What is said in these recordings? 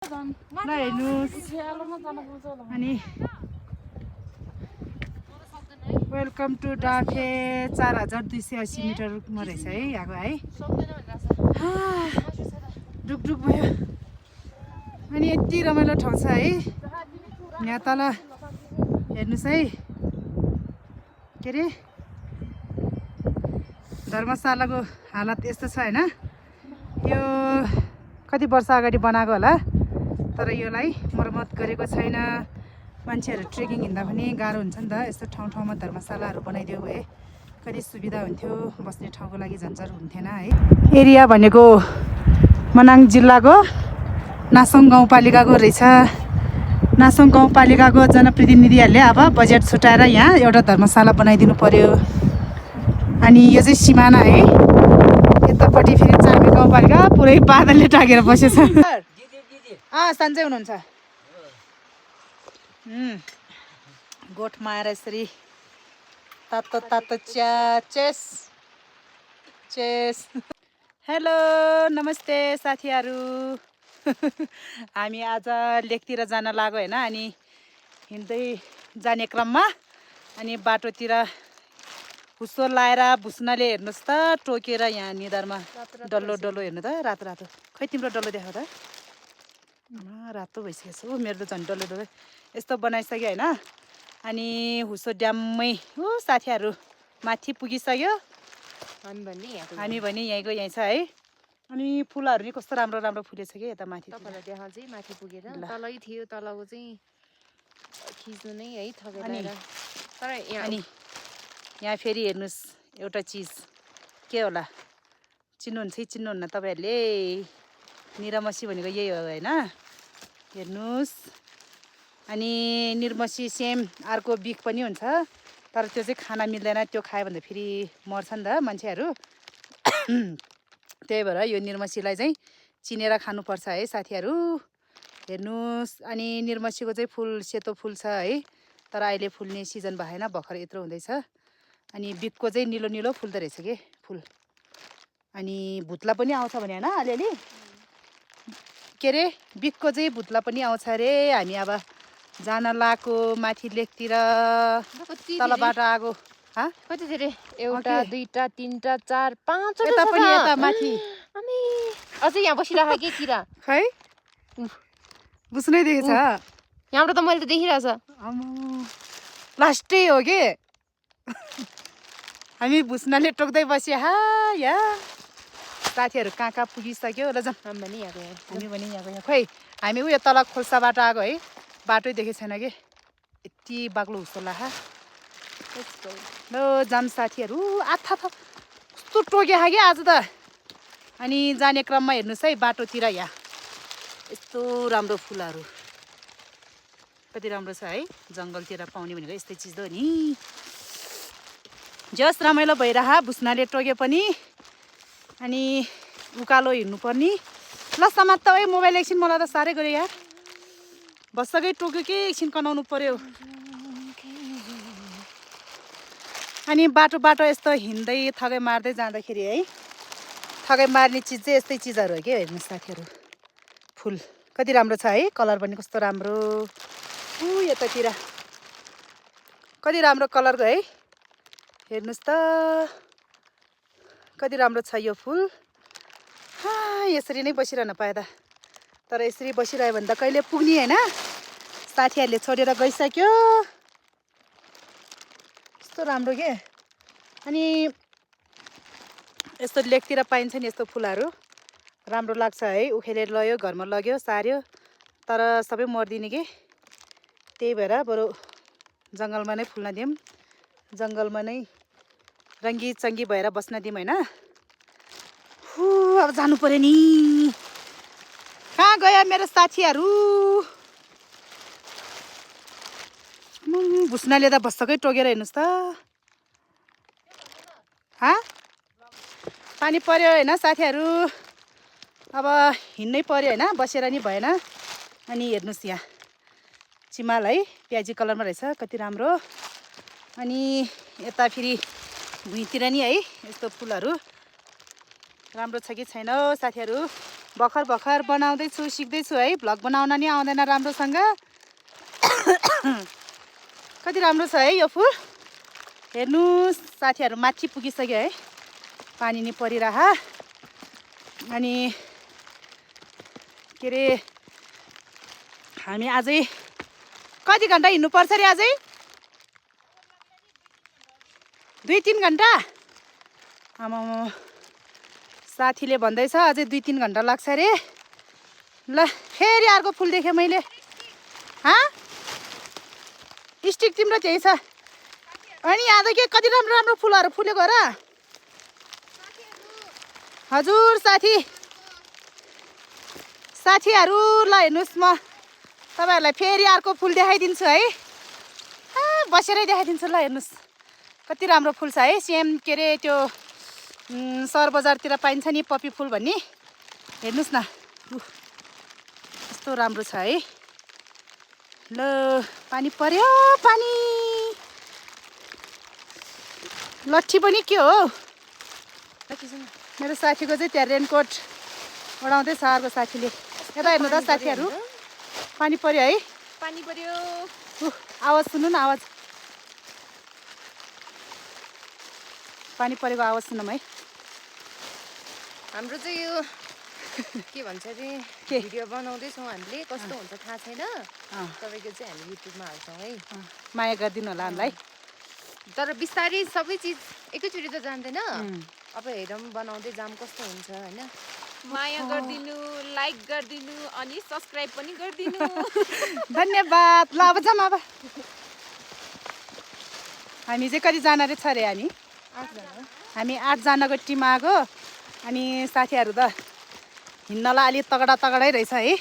ल हेर्नुहोस् अनि वेलकम टु डाफे 4280 मिटरमा रहेछ है यहाँको है डुकडुक भयो अनि यति रमाइलो ठाउँ छ है यहाँ तल हेर्नुहोस् है के अरे धर्मशालाको हालत यस्तो छ होइन यो कति वर्ष अगाडि बनाएको होला तर यसलाई मर्मत गरेको छैन मान्छेहरू ट्रेकिङ हिँड्दा पनि गाह्रो हुन्छ नि त यस्तो ठाउँ ठाउँमा धर्मशालाहरू बनाइदियो भए कति सुविधा हुन्थ्यो बस्ने ठाउँको लागि झन्झट हुन्थेन है एरिया भनेको मनाङ जिल्लाको नासोङ गाउँपालिकाको रहेछ नासोङ गाउँपालिकाको जनप्रतिनिधिहरूले अब बजेट छुट्याएर यहाँ एउटा धर्मशाला बनाइदिनु पर्यो अनि यो चाहिँ सिमाना है यतापट्टि फेरि चामे गाउँपालिका पुरै बादलले ढाकेर बसेछ सन्चै हुनुहुन्छ गोठमा आएर यसरी तातो तातो चिया चेस चेस हेलो नमस्ते साथीहरू हामी आज लेकतिर जान लाग्यो होइन अनि हिँड्दै जाने क्रममा अनि बाटोतिर हुस्सो लाएर भुस्नाले हेर्नुहोस् त टोकेर यहाँ निधारमा डल्लो डल्लो हेर्नु त रातो रातो खै तिम्रो डल्लो देखाउ त रातो भइसकेको छ मेरो त झन् डल्लो डल्लो यस्तो बनाइसक्यो होइन अनि हुस्सो ड्याम्मै साथीहरू माथि पुगिसक्यो हामी भने यहीँको यहीँ छ है अनि फुलहरू नि कस्तो राम्रो राम्रो फुलेछ कि यता माथि तपाईँलाई देखा चाहिँ माथि पुगेर तलै थियो तलको चाहिँ खिच्नु नै है थगेर तर अनि यहाँ फेरि हेर्नुहोस् एउटा चिज के होला चिन्नुहुन्छ कि चिन्नुहुन्न तपाईँहरूले निरमसी भनेको यही हो होइन हेर्नुहोस् अनि निर्मसी सेम अर्को बिख पनि हुन्छ तर त्यो चाहिँ खाना मिल्दैन त्यो खायो भने फेरि मर्छ नि त मान्छेहरू त्यही भएर यो निर्मसीलाई चाहिँ चिनेर खानुपर्छ है साथीहरू हेर्नुहोस् अनि निर्मसीको चाहिँ फुल सेतो फुल छ है तर अहिले फुल्ने सिजन भएन भर्खर यत्रो हुँदैछ अनि बिखको चाहिँ निलो निलो फुल्दो रहेछ कि फुल अनि भुत्ला पनि आउँछ भने होइन अलिअलि के अरे बिखको चाहिँ भुत्ला पनि आउँछ अरे हामी अब जान लागेको माथि लेकतिर तलबाट आएको कति धेरै एउटा दुईटा तिनटा चार पाँच यता पनि यता माथि अझै यहाँ बसिरहेको के किरा खै बुझ्नै देखेछ यहाँबाट त मैले त देखिरहेछ लास्टै हो कि हामी भुस्नाले टोक्दै बस्यो या साथीहरू कहाँ कहाँ पुगिसक्यो र जाउँ हामी पनि यहाँको यहाँ खोइ हामी उयो तल खोल्साबाट आएको है बाटै देखेको छैन कि यति बाक्लो हुस्सो लाखा ल जाम साथीहरू आथा कस्तो टोक्यो कि आज त अनि जाने क्रममा हेर्नुहोस् है बाटोतिर यहाँ यस्तो राम्रो फुलहरू कति राम्रो छ है जङ्गलतिर पाउने भनेको यस्तै चिज हो नि जस रमाइलो भइरह भुस्नाले टोके पनि अनि उकालो हिँड्नुपर्ने ल समात्त है मोबाइल एकछिन मलाई त साह्रै गऱ्यो यार बस्सकै टोक्यो कि एकछिन कनाउनु पर्यो अनि बाटो बाटो यस्तो हिँड्दै थकै मार्दै जाँदाखेरि है थकै मार्ने चिज चाहिँ यस्तै चिजहरू हो कि हेर्नुहोस् साथीहरू फुल कति राम्रो छ है कलर पनि कस्तो राम्रो यतातिर कति राम्रो कलरको है हेर्नुहोस् त कति राम्रो छ यो फुल यसरी नै बसिरहन पाए त तर यसरी बसिरह्यो भने त कहिले पुग्ने होइन साथीहरूले छोडेर गइसक्यो कस्तो राम्रो के अनि यस्तो लेकतिर पाइन्छ नि यस्तो फुलहरू राम्रो लाग्छ है उखेलेर लग्यो घरमा लग्यो सार्यो तर सबै मर्दिने कि त्यही भएर बरु जङ्गलमा नै फुल्न दिउँ जङ्गलमा नै रङ्गी चङ्गी भएर बस्न दिउँ होइन अब जानु पर्यो नि कहाँ गयो मेरो साथीहरू भुस्नाले त भत्सकै टोकेर हेर्नुहोस् त पानी पर्यो होइन साथीहरू अब हिँड्नै पर्यो होइन बसेर नि भएन अनि हेर्नुहोस् यहाँ चिमाल है प्याजी कलरमा रहेछ कति राम्रो अनि यता फेरि भुइँतिर नि है यस्तो फुलहरू राम्रो छ कि छैन साथीहरू भर्खर भर्खर बनाउँदैछु सिक्दैछु है भ्लग बनाउन नि आउँदैन राम्रोसँग कति राम्रो छ है यो फुल हेर्नुहोस् साथीहरू माथि पुगिसक्यो है पानी नि परिरह अनि के अरे हामी अझै कति घन्टा हिँड्नुपर्छ अरे अझै 2-3 घन्टा आमा साथीले भन्दैछ अझै 2-3 घन्टा लाग्छ अरे ल फेरि अर्को फुल देखेँ मैले स्टिक तिम्रो त्यही छ अनि यहाँ त के कति राम्रो राम्रो फुलहरू फुलेको र हजुर साथीहरू ल हेर्नुहोस् म तपाईँहरूलाई फेरि अर्को फुल देखाइदिन्छु है बसेरै देखाइदिन्छु ल हेर्नुहोस् कति राम्रो फुल छ है सेम के अरे त्यो सहर बजारतिर पाइन्छ नि पपी फुल भन्ने हेर्नुहोस् न कस्तो राम्रो छ है ल पानी पर्यो पानी लट्ठी पनि के हो मेरो साथीको चाहिँ त्यहाँ रेनकोट ओढाउँदैछ अर्को साथीले यता हेर्नु त साथीहरू पानी पर्यो है पानी पर्यो आवाज सुन्नु न आवाज पानी परेको आवाज सुनौँ है हाम्रो चाहिँ यो के भन्छ अरे भिडियो बनाउँदैछौँ हामीले कस्तो हुन्छ थाहा छैन तपाईँको चाहिँ हामी युट्युबमा हाल्छौँ है माया गरिदिनु होला हामीलाई तर बिस्तारै सबै चिज एकैचोटि त जान्दैन अब हेरौँ बनाउँदै जाम कस्तो हुन्छ होइन माया गरिदिनु लाइक गरिदिनु अनि सब्सक्राइब पनि गरिदिनु धन्यवाद ल अब जाऊँ अब हामी चाहिँ कतिजना रहेछ अरे हामी 8 जनाको टिम आएको अनि साथीहरू त हिँड्नलाई अलिक तगडै रहेछ है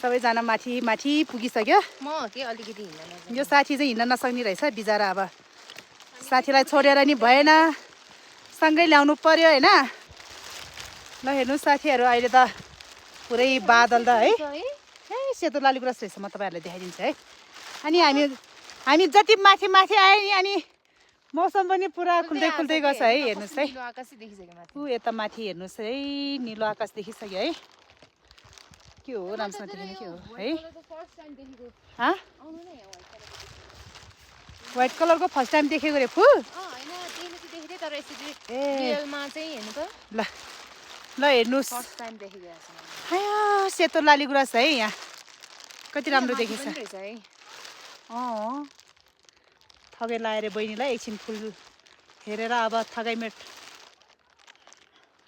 सबैजना माथि माथि पुगिसक्यो म के अलिकति हिँड्न यो साथी चाहिँ हिँड्न नसक्ने रहेछ बिचरा अब साथीलाई छोडेर नि भएन सँगै ल्याउनु पर्यो होइन ल हेर्नुहोस् साथीहरू अहिले त पुरै बादल त है सेतो लालीगुराँस रहेछ म तपाईँहरूलाई देखाइदिन्छु है अनि हामी जति माथि माथि आयो नि अनि मौसम पनि पुरा खुल्दै गछ है हेर्नुहोस् है आकाशै देखिसक्यो माथि ऊ यता माथि हेर्नुहोस् है निलो आकाश देखिसक्यो है के हो राम्रोसँग देख्ने के हो है व्हाइट कलरको फर्स्ट टाइम देखेको रे फुल ल हेर्नुहोस् सेतो लालीगुराँस है यहाँ कति राम्रो देखिन्छ थगै लाएर बहिनीलाई एकछिन फुल हेरेर अब थगाइमेट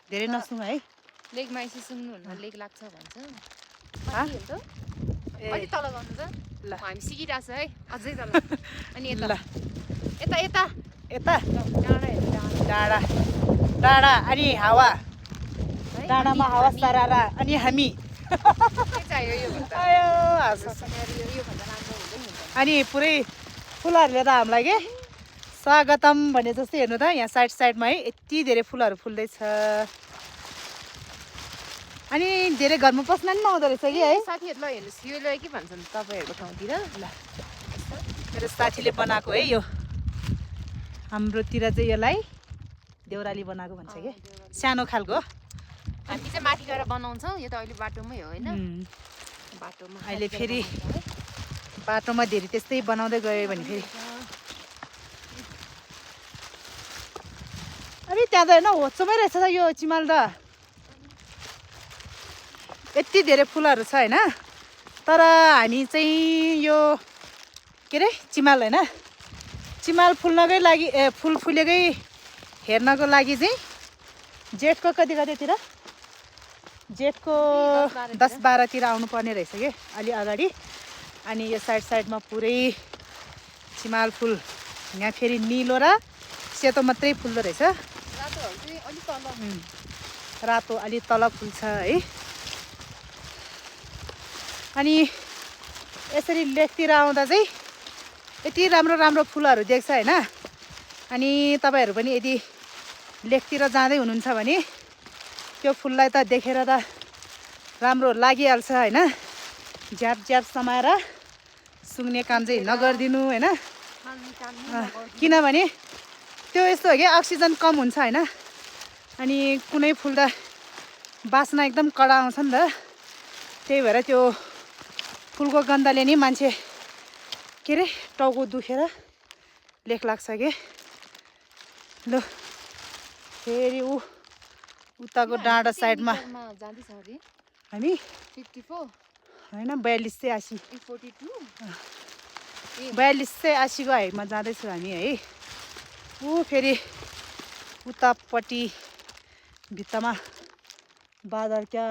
धेरै नसुङ है लेक माइसी सुन्नु लेक लाग्छ भन्छ अलि तल गर्नु त ल हामी सिकिरहेछ है अझै तल अनि यता यता यता यता डाँडा डाँडा अनि हावा डाँडामा हावा सरारा अनि हामी अनि पुरै फुलहरूले त हामीलाई के स्वागतम भने जस्तै हेर्नु त यहाँ साइडमा है यति धेरै फुलहरू फुल्दैछ अनि धेरै घरमा पस्न नि नहुँदो रहेछ कि है साथीहरूलाई हेर्नुहोस् यो के भन्छन् तपाईँहरूको ठाउँतिर ल मेरो साथीले बनाएको है यो हाम्रोतिर चाहिँ यसलाई देउराली बनाएको भन्छ कि सानो खालको हामी चाहिँ माथि गएर बनाउँछौँ यो त अहिले बाटोमै हो होइन बाटोमा अहिले फेरि बाटोमा धेरै त्यस्तै बनाउँदै गयो भने फेरि अरे त्यहाँ त होइन होचोमै रहेछ त यो चिमाल त यति धेरै फुलहरू छ होइन तर हामी चाहिँ यो के अरे चिमाल होइन चिमाल फुल्नकै लागि फुल फुलेकै हेर्नको लागि चाहिँ जेठको कतितिर जेठको 10-12तिर आउनुपर्ने रहेछ कि अलि अगाडि अनि यो साइडमा पुरै चिमाल फुल यहाँ फेरि निलो र सेतो मात्रै फुल्दो रहेछ रातो अलि तल फुल्छ है अनि यसरी लेकतिर आउँदा चाहिँ यति राम्रो फुलहरू देख्छ होइन अनि तपाईँहरू पनि यदि लेकतिर जाँदै हुनुहुन्छ भने त्यो फुललाई त देखेर त राम्रो लागिहाल्छ होइन झ्याप समाएर सुँग्ने काम चाहिँ नगरिदिनु होइन किनभने त्यो यस्तो हो कि अक्सिजन कम हुन्छ होइन अनि कुनै फुल त बास्ना एकदम कडा आउँछ नि त, त्यही भएर त्यो फुलको गन्धले नि मान्छे के अरे टाउको दुखेर लेख लाग्छ के। ल फेरि उताको डाँडा साइडमा जाँदैछ अरे हामी 54 होइन 4280 42 4280को हाइटमा जाँदैछौँ हामी है। फेरि उतापट्टि भित्तामा बादल क्या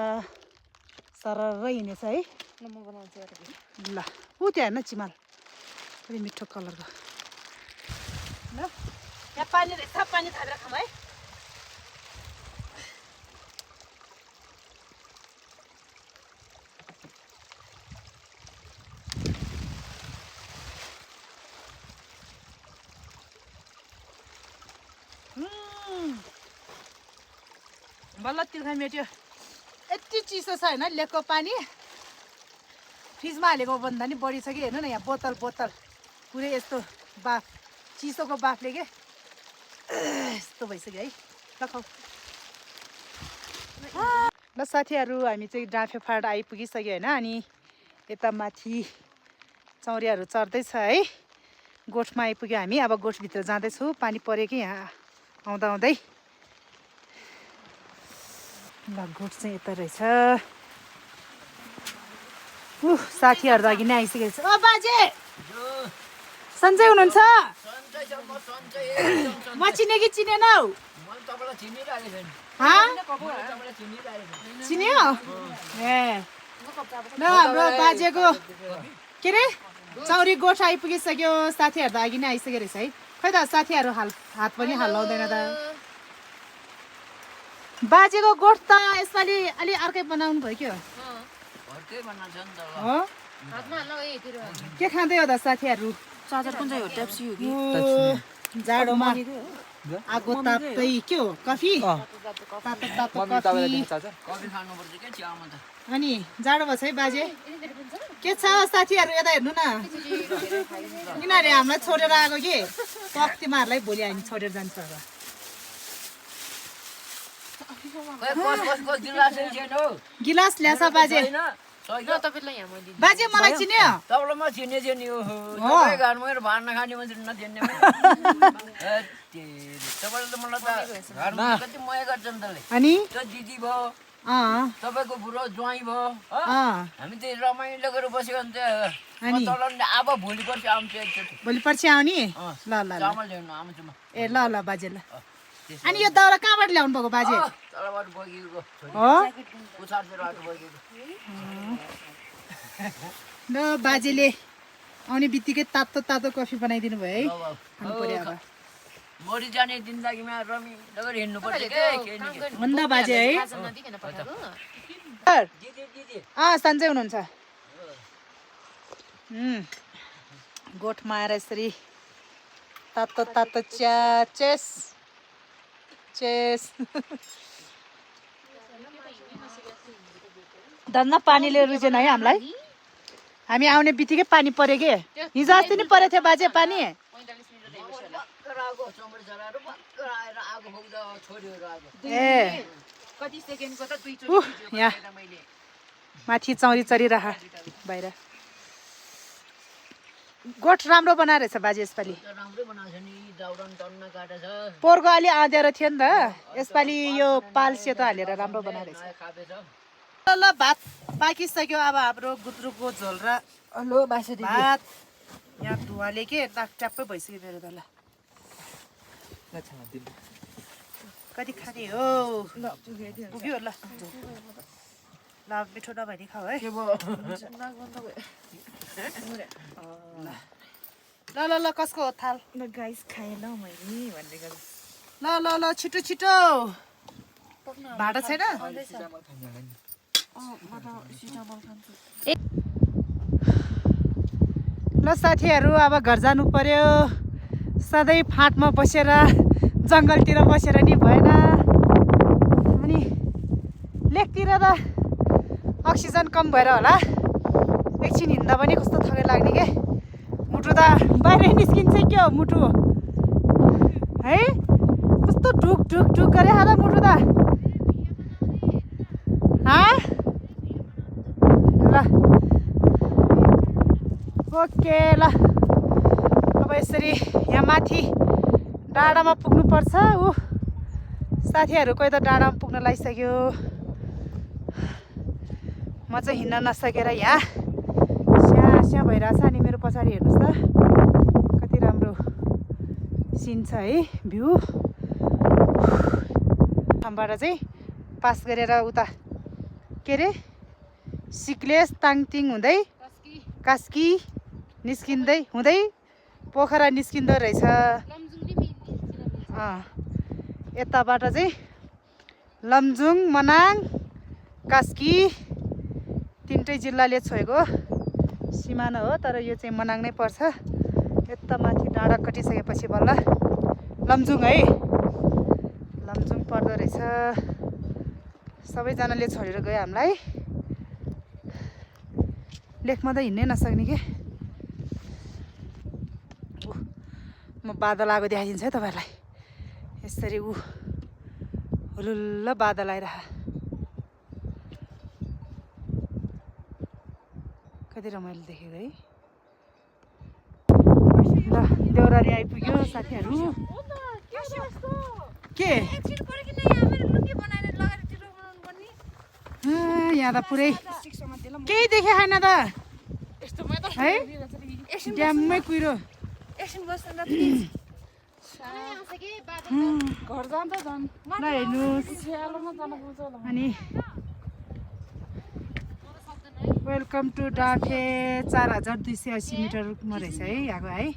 सरर हिँडेछ है। म बनाउँछु ल त्यहाँ हेर्न चिमाल अलि मिठो कलरको। ल यहाँ पानी रहेछ, पानी थालेर खाऊँ है। बल्ल तिर्खा मेट्यो। यति चिसो छ होइन लेकको पानी, फ्रिजमा हालेको भन्दा नि बढी छ कि। हेर्नु न यहाँ बोतल पुरै यस्तो बाफ, चिसोको बाफले के यस्तो भइसक्यो है। ल खाऊ। ल साथीहरू हामी चाहिँ डाँफे फाँट आइपुगिसक्यो होइन। अनि यता माथि चौरियाहरू चढ्दैछ है। गोठमा आइपुग्यो हामी। अब गोठभित्र जाँदैछौँ, पानी पऱ्यो कि यहाँ आउँदा आउँदै। ल गोठ चाहिँ यता रहेछ। साथीहरू त अघि नै आइसकेको छ। बाजे सन्चै हुनुहुन्छ? म चिने कि चिनेन हौ? चिन्यो ए। ल हाम्रो बाजेको के अरे चौरी गोठ आइपुगिसक्यो। साथीहरू त अघि नै आइसकेको रहेछ है। खै त साथीहरू हात पनि हल्लाउँदैन त। बाजेको गोठ त यसपालि अलि अर्कै बनाउनु भयो क्या हो। के खाँदै हो त साथीहरू? चार्जर कुन चाहिँ हो? ट्याप्सी हो कि? जाडोमा आगो ताप्दै के हो कफी, तातो तातो कफी। अनि जाडो भएछ है बाजे? के छ साथीहरू यता हेर्नु न। यिनीहरूले हामीलाई छोडेर आएको कि तिमीहरूलाई भोलि हामी छोडेर जान्छ अब। गिलास ल्याछ बाजे? बाजे मलाई चिन्यो? अनि दिदी भयो तपाईँको बुढो ज्वाइँ भयो, हामी चाहिँ रमाइलो गरेर बस्यो भने चाहिँ अब भोलि पर्सि आउँछ एकचोटि। भोलि पर्सि आउने? ल ल ल चामल ल्याउनु आउँछु म। ए ल ल बाजे ल। अनि यो दाउरा कहाँबाट ल्याउनु भएको बाजे? तलबाट बगेको हो। पुछारतिर बगेको। ल बाजेले आउने बित्तिकै तातो तातो कफी बनाइदिनु भयो है। खानु पर्यो अब। मरि जाने जिन्दगीमा रमाइलो गरेर हिँड्नु पर्छ के भन्दा बाजे है। सन्चै हुनुहुन्छ? गोठमा आएर यसरी तातो तातो चिया चेस धन्न पानीले रुचेन है हामीलाई। हामी आउने बित्तिकै पानी पऱ्यो कि। हिजो अस्ति नि परेको थियो बाजे पानी। ए यहाँ माथि चौरी चरिरह बाहिर। गोठ राम्रो बनाएर रहेछ बाजे यसपालि। पोहोरको अलि आँधेरो थियो नि त, यसपालि यो पाल सेतो हालेर राम्रो बनाएर रहेछ। ल भात पाकिसक्यो अब हाम्रो गुन्द्रुकको झोल र भात। यहाँ धुवाले के ट्याप्पै भइसक्यो मेरो त। ल कति खाने हो? पुग्यो ल। ल मिठो नभए नि खाऊ है। ल ल ल कसको हो थाल? गाइस खाएन मैले भनेको। ल ल ल छिटो छिटो। भाडा छैन? ल साथीहरू अब घर जानु पर्यो। सधैँ फाँटमा बसेर जङ्गलतिर बसेर नि भएन। अनि लेकतिर त अक्सिजन कम भएर होला एकछिन हिँड्दा पनि कस्तो थकै लाग्ने के। मुटु त बाहिरै निस्किन्छ क्या हो मुटु है। कस्तो ढुक ढुक ढुक गरे हाल मुटु त। ल ओके ल अब यसरी यहाँ माथि डाँडामा पुग्नुपर्छ ऊ साथीहरू कोही त डाँडामा पुग्न लागिसक्यो म चाहिँ हिँड्न नसकेर यहाँ स्या भइरहेछ अनि मेरो पछाडि हेर्नुहोस् त कति राम्रो सिन छ है भ्यू ठाउँबाट चाहिँ पास गरेर उता के अरे सिक्लेस ताङतिङ हुँदै कास्की निस्किँदै हुँदै पोखरा निस्किँदो रहेछ यताबाट चाहिँ लमजुङ मनाङ कास्की तिनटै जिल्लाले छोएको सिमाना हो तर यो चाहिँ मनाङ नै पर्छ यता माथि डाँडा कटिसकेपछि बल्ल लमजुङ है लमजुङ पर्दो रहेछ सबैजनाले छोडेर गयो हामीलाई लेखमा त हिँड्नै नसक्ने के म बादल आएको देखाइदिन्छु है तपाईँहरूलाई यसरी ऊ हुलुल्ल बादल आइरह कति रमाइलो देखेको है ल देउराली आइपुग्यो साथीहरू के यहाँ त पुरै केही देखे छैन त है ड्याममै कुहिरो ल हेर्नुहोस् अनि वेलकम टु डाँफे 4280 मिटरमा रहेछ है यहाँको है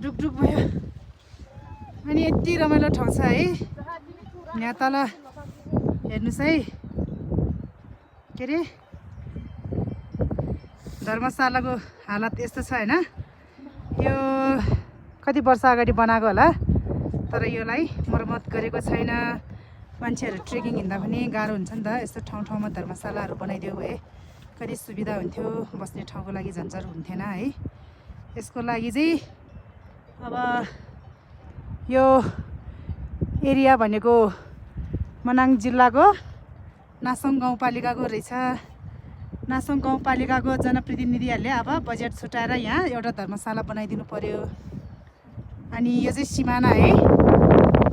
डुकडुक भयो अनि यति रमाइलो ठाउँ छ है यहाँ तल हेर्नुहोस् है के अरे धर्मशालाको हालत यस्तो छ होइन यो कति वर्ष अगाडि बनाएको होला तर यसलाई मर्मत गरेको छैन मान्छेहरू ट्रेकिङ हिँड्दा पनि गाह्रो हुन्छ नि त यस्तो ठाउँमा धर्मशालाहरू बनाइदियो भए कति सुविधा हुन्थ्यो बस्ने ठाउँको लागि झन्झट हुन्थेन है यसको लागि चाहिँ अब यो एरिया भनेको मनाङ जिल्लाको नासोङ गाउँपालिकाको रहेछ नासोङ गाउँपालिकाको जनप्रतिनिधिहरूले अब बजेट छुट्याएर यहाँ एउटा धर्मशाला बनाइदिनु पर्यो अनि यो चाहिँ सिमाना है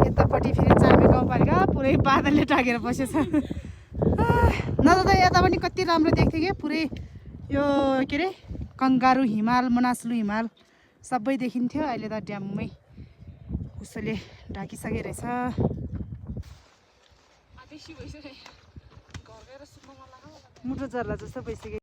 यतापट्टि फेरि चामे गाउँपालिका पुरै बादलले टाकेर बसेछ नत्र त यता पनि कति राम्रो देख्थ्यो कि पुरै यो के अरे कङ्गारू हिमाल मनासलु हिमाल सबै देखिन्थ्यो अहिले त ड्याममै उसले ढाकिसके रहेछ मुटु जर्ला जस्तो भइसक्यो